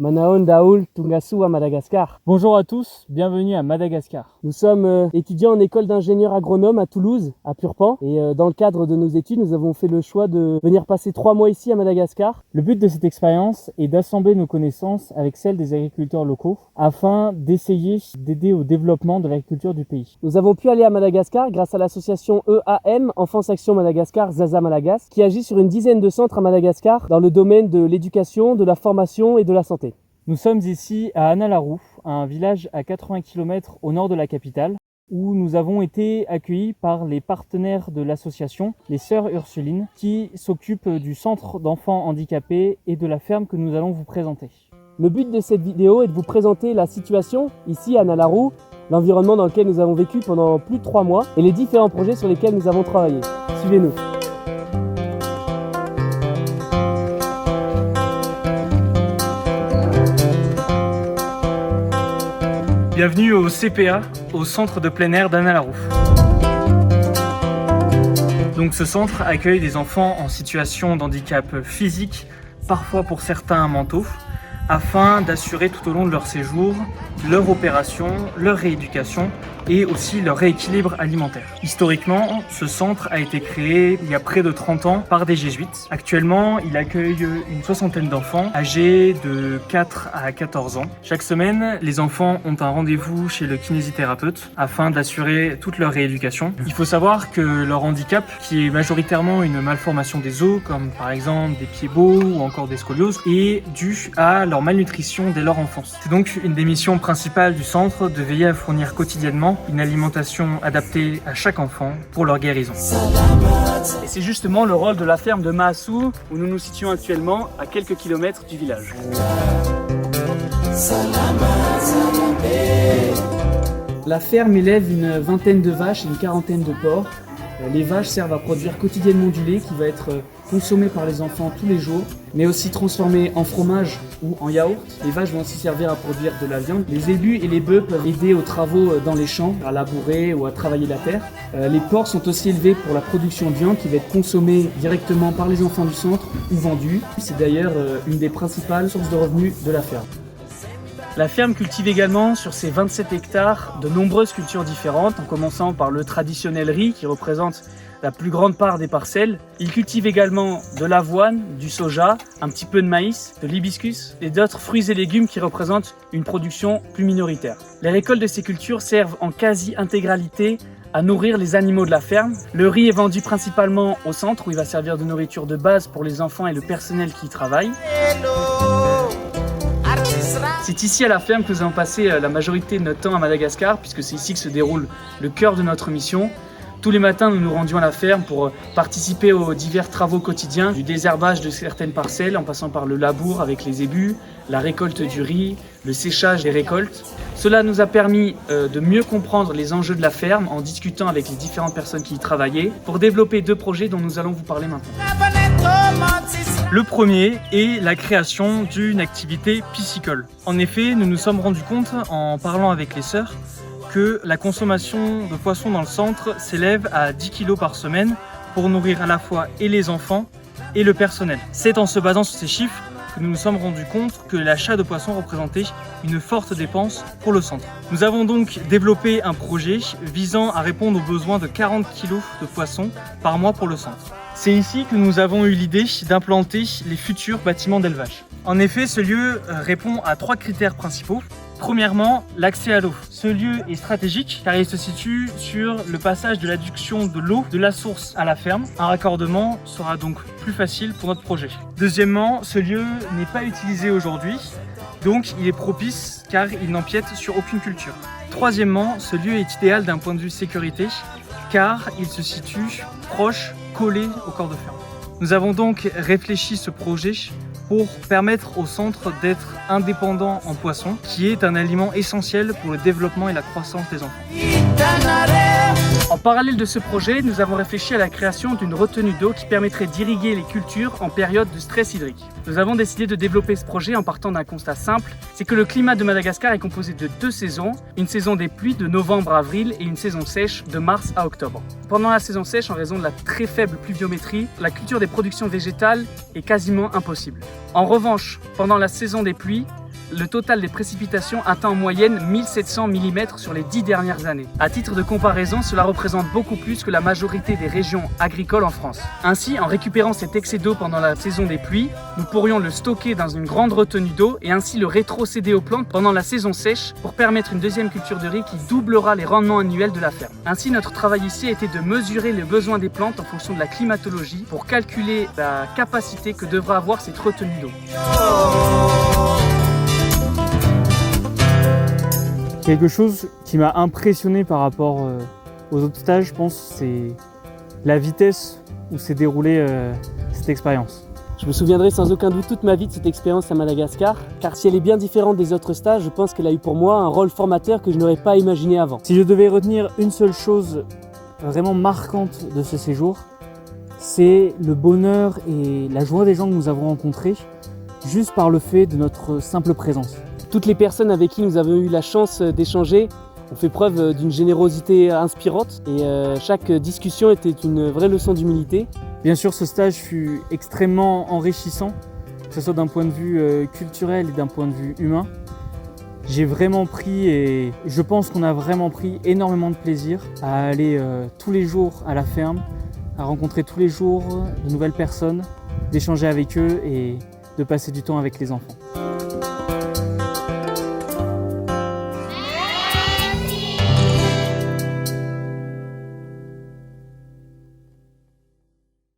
Manaon Daoul Tungasu à Madagascar. Bonjour à tous, bienvenue à Madagascar. Nous sommes étudiants en école d'ingénieur agronome à Toulouse, à Purpan. Et dans le cadre de nos études, nous avons fait le choix de venir passer 3 mois ici à Madagascar. Le but de cette expérience est d'assembler nos connaissances avec celles des agriculteurs locaux afin d'essayer d'aider au développement de l'agriculture du pays. Nous avons pu aller à Madagascar grâce à l'association EAM, Enfance Action Madagascar Zaza Malagas, qui agit sur une dizaine de centres à Madagascar dans le domaine de l'éducation, de la formation et de la santé. Nous sommes ici à Analarou, un village à 80 km au nord de la capitale, où nous avons été accueillis par les partenaires de l'association, les Sœurs Ursulines, qui s'occupent du centre d'enfants handicapés et de la ferme que nous allons vous présenter. Le but de cette vidéo est de vous présenter la situation ici à Analarou, l'environnement dans lequel nous avons vécu pendant plus de 3 mois et les différents projets sur lesquels nous avons travaillé. Suivez-nous. Bienvenue au CPA, au centre de plein air d'Analarou. Donc ce centre accueille des enfants en situation de handicap physique, parfois pour certains mentaux, afin d'assurer tout au long de leur séjour leur opération, leur rééducation et aussi leur rééquilibre alimentaire. Historiquement, ce centre a été créé il y a près de 30 ans par des jésuites. Actuellement, il accueille une 60aine d'enfants âgés de 4 à 14 ans. Chaque semaine, les enfants ont un rendez-vous chez le kinésithérapeute afin d'assurer toute leur rééducation. Il faut savoir que leur handicap, qui est majoritairement une malformation des os, comme par exemple des pieds beaux ou encore des scolioses, est dû à leur malnutrition dès leur enfance. C'est donc une des missions principales du centre de veiller à fournir quotidiennement une alimentation adaptée à chaque enfant pour leur guérison. Et c'est justement le rôle de la ferme de Maassou, où nous nous situons actuellement à quelques kilomètres du village. La ferme élève une vingtaine de vaches et une quarantaine de porcs. Les vaches servent à produire quotidiennement du lait qui va être consommé par les enfants tous les jours, mais aussi transformé en fromage ou en yaourt. Les vaches vont aussi servir à produire de la viande. Les ébus et les bœufs peuvent aider aux travaux dans les champs, à labourer ou à travailler la terre. Les porcs sont aussi élevés pour la production de viande qui va être consommée directement par les enfants du centre ou vendue. C'est d'ailleurs une des principales sources de revenus de la ferme. La ferme cultive également sur ses 27 hectares de nombreuses cultures différentes, en commençant par le traditionnel riz qui représente la plus grande part des parcelles. Il cultive également de l'avoine, du soja, un petit peu de maïs, de l'hibiscus et d'autres fruits et légumes qui représentent une production plus minoritaire. Les récoltes de ces cultures servent en quasi-intégralité à nourrir les animaux de la ferme. Le riz est vendu principalement au centre où il va servir de nourriture de base pour les enfants et le personnel qui y travaille. C'est ici à la ferme que nous avons passé la majorité de notre temps à Madagascar, puisque c'est ici que se déroule le cœur de notre mission. Tous les matins, nous nous rendions à la ferme pour participer aux divers travaux quotidiens, du désherbage de certaines parcelles, en passant par le labour avec les ébus, la récolte du riz, le séchage des récoltes. Cela nous a permis de mieux comprendre les enjeux de la ferme en discutant avec les différentes personnes qui y travaillaient, pour développer 2 projets dont nous allons vous parler maintenant. Le premier est la création d'une activité piscicole. En effet, nous nous sommes rendus compte, en parlant avec les sœurs, que la consommation de poissons dans le centre s'élève à 10 kg par semaine pour nourrir à la fois et les enfants et le personnel. C'est en se basant sur ces chiffres que nous nous sommes rendus compte que l'achat de poissons représentait une forte dépense pour le centre. Nous avons donc développé un projet visant à répondre aux besoins de 40 kg de poissons par mois pour le centre. C'est ici que nous avons eu l'idée d'implanter les futurs bâtiments d'élevage. En effet, ce lieu répond à 3 critères principaux. Premièrement, l'accès à l'eau. Ce lieu est stratégique car il se situe sur le passage de l'adduction de l'eau de la source à la ferme. Un raccordement sera donc plus facile pour notre projet. Deuxièmement, ce lieu n'est pas utilisé aujourd'hui, donc il est propice car il n'empiète sur aucune culture. Troisièmement, ce lieu est idéal d'un point de vue sécurité car il se situe proche, collé au corps de ferme. Nous avons donc réfléchi ce projet pour permettre au centre d'être indépendant en poisson, qui est un aliment essentiel pour le développement et la croissance des enfants. En parallèle de ce projet, nous avons réfléchi à la création d'une retenue d'eau qui permettrait d'irriguer les cultures en période de stress hydrique. Nous avons décidé de développer ce projet en partant d'un constat simple, c'est que le climat de Madagascar est composé de 2 saisons, une saison des pluies de novembre à avril et une saison sèche de mars à octobre. Pendant la saison sèche, en raison de la très faible pluviométrie, la culture des productions végétales est quasiment impossible. En revanche, pendant la saison des pluies, le total des précipitations atteint en moyenne 1700 mm sur les 10 dernières années. À titre de comparaison, cela représente beaucoup plus que la majorité des régions agricoles en France. Ainsi, en récupérant cet excès d'eau pendant la saison des pluies, nous pourrions le stocker dans une grande retenue d'eau et ainsi le rétrocéder aux plantes pendant la saison sèche pour permettre une deuxième culture de riz qui doublera les rendements annuels de la ferme. Ainsi, notre travail ici a été de mesurer les besoins des plantes en fonction de la climatologie pour calculer la capacité que devra avoir cette retenue d'eau. Quelque chose qui m'a impressionné par rapport aux autres stages, je pense, c'est la vitesse où s'est déroulée cette expérience. Je me souviendrai sans aucun doute toute ma vie de cette expérience à Madagascar, car si elle est bien différente des autres stages, je pense qu'elle a eu pour moi un rôle formateur que je n'aurais pas imaginé avant. Si je devais retenir une seule chose vraiment marquante de ce séjour, c'est le bonheur et la joie des gens que nous avons rencontrés, juste par le fait de notre simple présence. Toutes les personnes avec qui nous avons eu la chance d'échanger ont fait preuve d'une générosité inspirante et chaque discussion était une vraie leçon d'humilité. Bien sûr, ce stage fut extrêmement enrichissant, que ce soit d'un point de vue culturel et d'un point de vue humain. J'ai vraiment pris, et je pense qu'on a vraiment pris énormément de plaisir à aller tous les jours à la ferme, à rencontrer tous les jours de nouvelles personnes, d'échanger avec eux et de passer du temps avec les enfants.